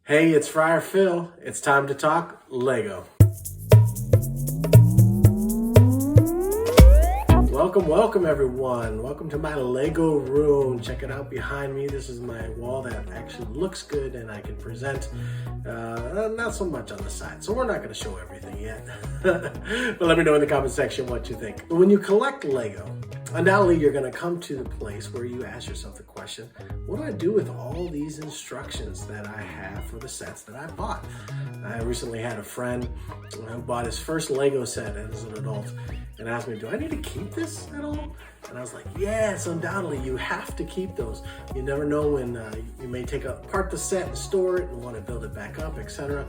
Hey, it's Friar Phil. It's time to talk Lego. Welcome everyone. Welcome to my Lego room. Check it out behind me. This is my wall that actually looks good and I can present. Not so much on the side, so we're not going to show everything yet. But let me know in the comment section what you think. When you collect Lego, undoubtedly you're going to come to the place where you ask yourself the question, what do I do with all these instructions that I have for the sets that I bought? I recently had a friend who bought his first Lego set as an adult and asked me, do I need to keep this at all? And I was like, yes, undoubtedly you have to keep those. You never know when you may take apart the set and store it and want to build it back up, etc.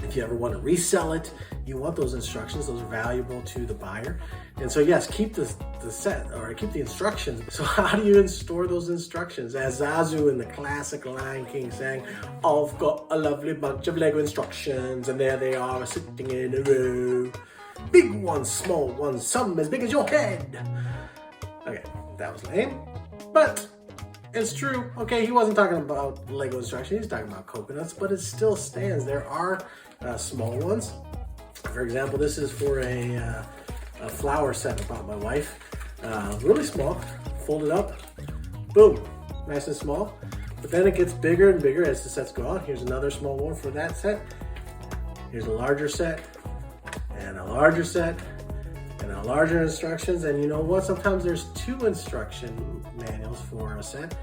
If you ever want to resell it, you want those instructions. Those are valuable to the buyer. And so yes, keep the set, or keep the instructions. So how do you store those instructions? As Zazu in the classic Lion King sang, I've got a lovely bunch of Lego instructions, and there they are sitting in a row. Big ones, small ones, some as big as your head. Okay, that was lame, but it's true. Okay, he wasn't talking about Lego instructions, he's talking about coconuts, but it still stands. There are small ones. For example, this is for a flower set I bought my wife. Really small, folded up, boom, nice and small. But then it gets bigger and bigger as the sets go on. Here's another small one for that set. Here's a larger set, and a larger set, and a larger instructions. And you know what? Sometimes there's two instruction manuals for a set,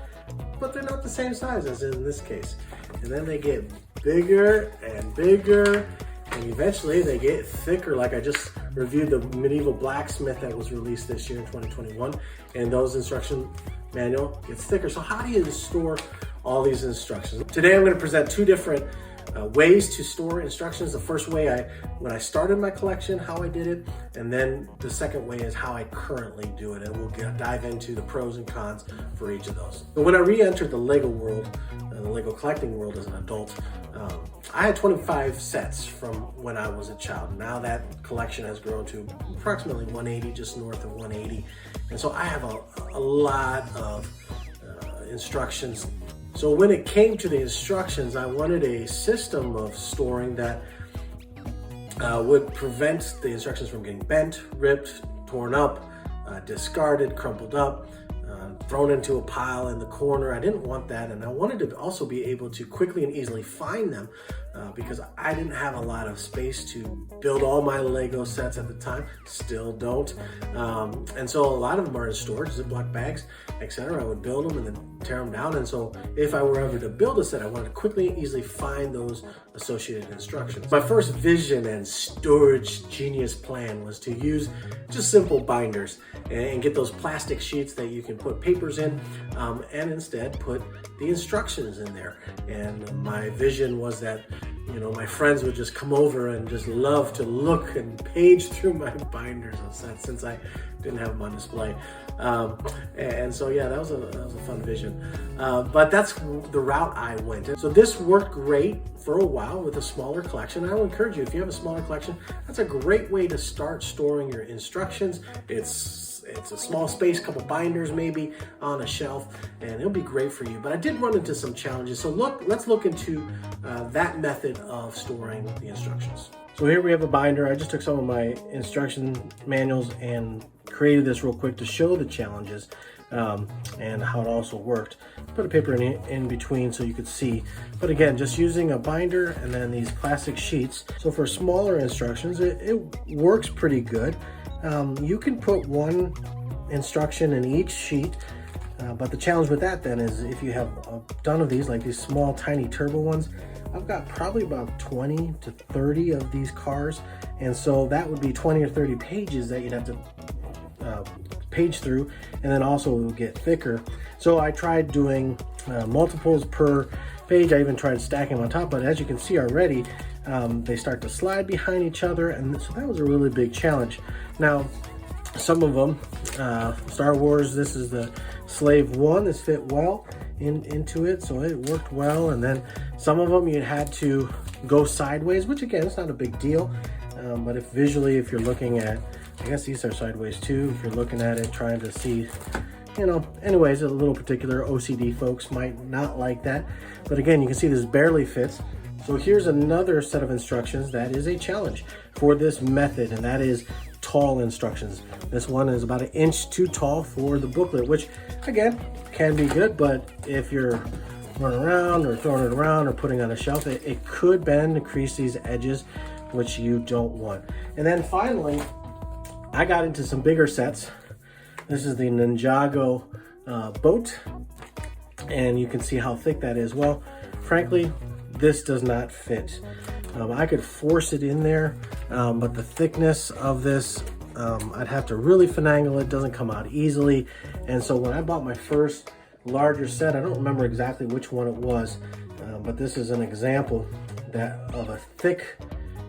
but they're not the same size as in this case. And then they get bigger and bigger, and eventually they get thicker. Like I just reviewed the Medieval Blacksmith that was released this year in 2021, and those instruction manual gets thicker. So how do you store all these instructions? Today I'm going to present two different ways to store instructions. The first way, when I started my collection, how I did it, and then the second way is how I currently do it, and we'll dive into the pros and cons for each of those. But when I re-entered the Lego world, the Lego collecting world as an adult, I had 25 sets from when I was a child. Now that collection has grown to approximately 180, just north of 180, and so I have a lot of instructions. So when it came to the instructions, I wanted a system of storing that would prevent the instructions from getting bent, ripped, torn up, discarded, crumpled up, thrown into a pile in the corner. I didn't want that, and I wanted to also be able to quickly and easily find them because I didn't have a lot of space to build all my Lego sets at the time, still don't. And so a lot of them are in storage, Ziploc bags, etc. I would build them and then tear them down. And so if I were ever to build a set, I wanted to quickly and easily find those associated instructions. My first vision and storage genius plan was to use just simple binders and get those plastic sheets that you can put papers in, and instead put the instructions in there. And my vision was that, you know, my friends would just come over and just love to look and page through my binders of sets since I didn't have them on display. And so yeah, that was a fun vision. But that's the route I went. So this worked great for a while with a smaller collection. I will encourage you, if you have a smaller collection, that's a great way to start storing your instructions. It's a small space, couple binders maybe on a shelf, and it'll be great for you. But I did run into some challenges. So let's look into that method of storing the instructions. So here we have a binder. I just took some of my instruction manuals and created this real quick to show the challenges and how it also worked. Put a paper in between so you could see. But again, just using a binder and then these plastic sheets. So for smaller instructions, it works pretty good. You can put one instruction in each sheet, but the challenge with that then is if you have a ton of these, like these small tiny turbo ones, I've got probably about 20 to 30 of these cars, and so that would be 20 or 30 pages that you'd have to page through, and then also it will get thicker. So I tried doing multiples per page. I even tried stacking them on top, but as you can see already, they start to slide behind each other, and so that was a really big challenge. Now, some of them, Star Wars, this is the Slave 1, this fit well into it, so it worked well. And then some of them you had to go sideways, which again, it's not a big deal, but if you're looking at, I guess these are sideways too, if you're looking at it trying to see anyways, a little particular OCD folks might not like that. But again, you can see this barely fits. So here's another set of instructions that is a challenge for this method, and that is tall instructions. This one is about 1 inch too tall for the booklet, which again can be good, but if you're running around or throwing it around or putting on a shelf, it could bend and crease these edges, which you don't want. And then finally, I got into some bigger sets. This is the Ninjago boat, and you can see how thick that is. Well, frankly, this does not fit. I could force it in there, but the thickness of this, I'd have to really finagle it. Doesn't come out easily. And so when I bought my first larger set, I don't remember exactly which one it was, but this is an example of a thick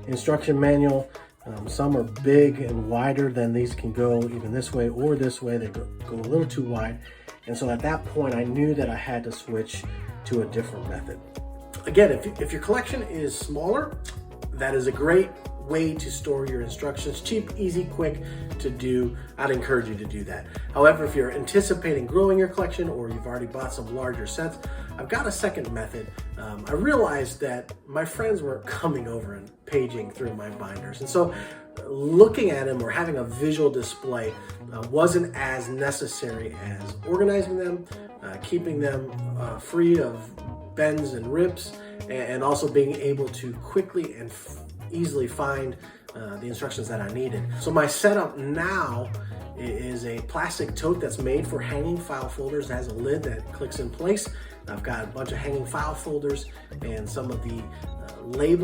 instruction manual. Some are big and wider than these can go, even this way or this way. They go a little too wide. And so at that point, I knew that I had to switch to a different method. Again, if your collection is smaller, that is a great way to store your instructions. Cheap, easy, quick to do. I'd encourage you to do that. However, if you're anticipating growing your collection or you've already bought some larger sets, I've got a second method. I realized that my friends were coming over and paging through my binders. And so looking at them or having a visual display wasn't as necessary as organizing them, keeping them free of bends and rips, and also being able to quickly and easily find the instructions that I needed. So my setup now is a plastic tote that's made for hanging file folders. It has a lid that clicks in place. I've got a bunch of hanging file folders and some of the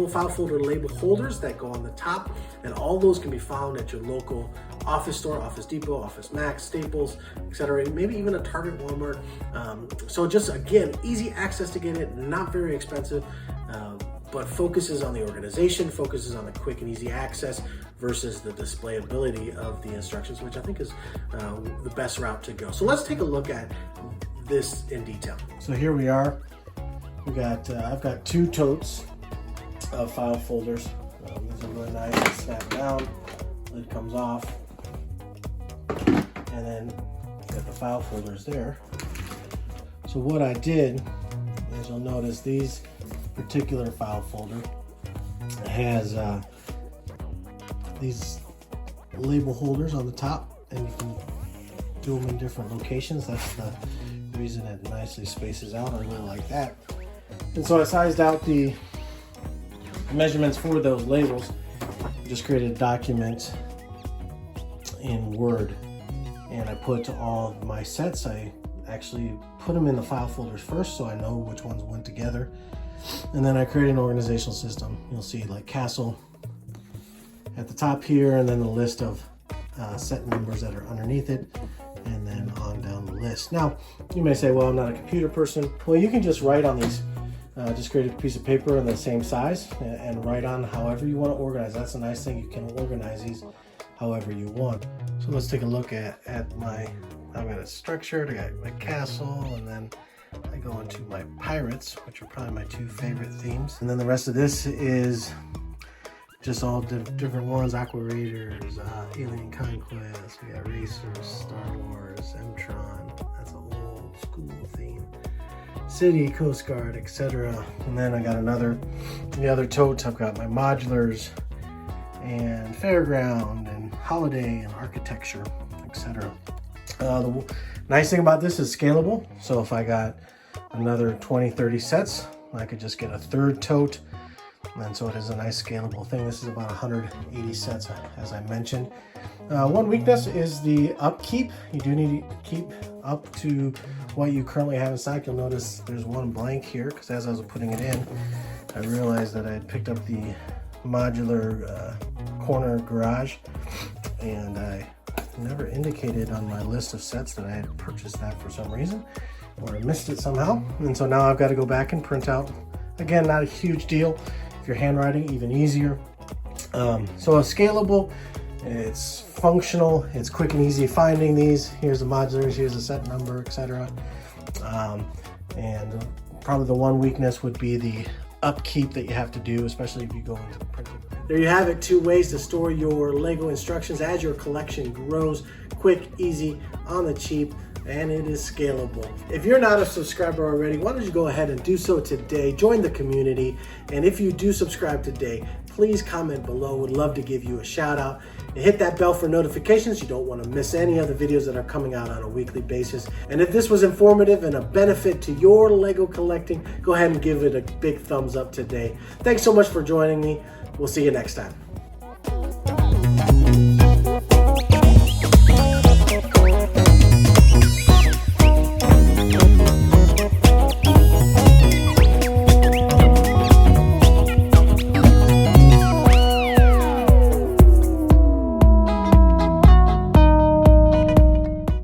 file folder label holders that go on the top, and all those can be found at your local office store, Office Depot, Office Max, Staples, etc., maybe even a Target, Walmart. So just again, easy access to get it, not very expensive, but focuses on the organization, focuses on the quick and easy access versus the displayability of the instructions, which I think is the best route to go. So let's take a look at this in detail. So here we are. I've got 2 totes of file folders. These are really nice and snap down. Lid comes off, and then you got the file folders there. So what I did is, you'll notice these particular file folder has these label holders on the top, and you can do them in different locations. That's the reason it nicely spaces out. I really like that. And so I sized out the measurements for those labels. I just created a document in Word, and I put all my sets. I actually put them in the file folders first so I know which ones went together, and then I created an organizational system. You'll see like Castle at the top here, and then the list of set numbers that are underneath it, and then on down the list. Now you may say, well, I'm not a computer person. Well, you can just write on these. Just create a piece of paper in the same size and write on however you want to organize. That's the nice thing, you can organize these however you want. So let's take a look at I've got it structured. I got my castle, and then I go into my pirates, which are probably my 2 favorite themes. And then the rest of this is just all different ones: Aqua Raiders, Alien Conquest, we got Racers, Star Wars, M-Tron. That's an old school theme. City, Coast Guard, etc. And then I got the other totes. I've got my modulars and fairground and holiday and architecture, etc. The nice thing about this is scalable. So if I got another 20-30 sets, I could just get a 3rd tote. And so it is a nice scalable thing. This is about 180 sets, as I mentioned. One weakness is the upkeep. You do need to keep up to what you currently have inside. You'll notice there's one blank here, because as I was putting it in, I realized that I had picked up the modular corner garage, and I never indicated on my list of sets that I had purchased that for some reason, or I missed it somehow. And so now I've got to go back and print out. Again, not a huge deal. If you're handwriting, even easier. So it's scalable, it's functional, it's quick and easy finding these. Here's the modulars, here's the set number, etc. And probably the one weakness would be the upkeep that you have to do, especially if you go into printing. There you have it, 2 ways to store your Lego instructions as your collection grows. Quick, easy, on the cheap. and it is scalable. If you're not a subscriber already, why don't you go ahead and do so today. Join the community, and if you do subscribe today, please comment below. Would love to give you a shout out. And hit that bell for notifications. You don't want to miss any other videos that are coming out on a weekly basis. And if this was informative and a benefit to your Lego collecting, go ahead and give it a big thumbs up today. Thanks so much for joining me. We'll see you next time.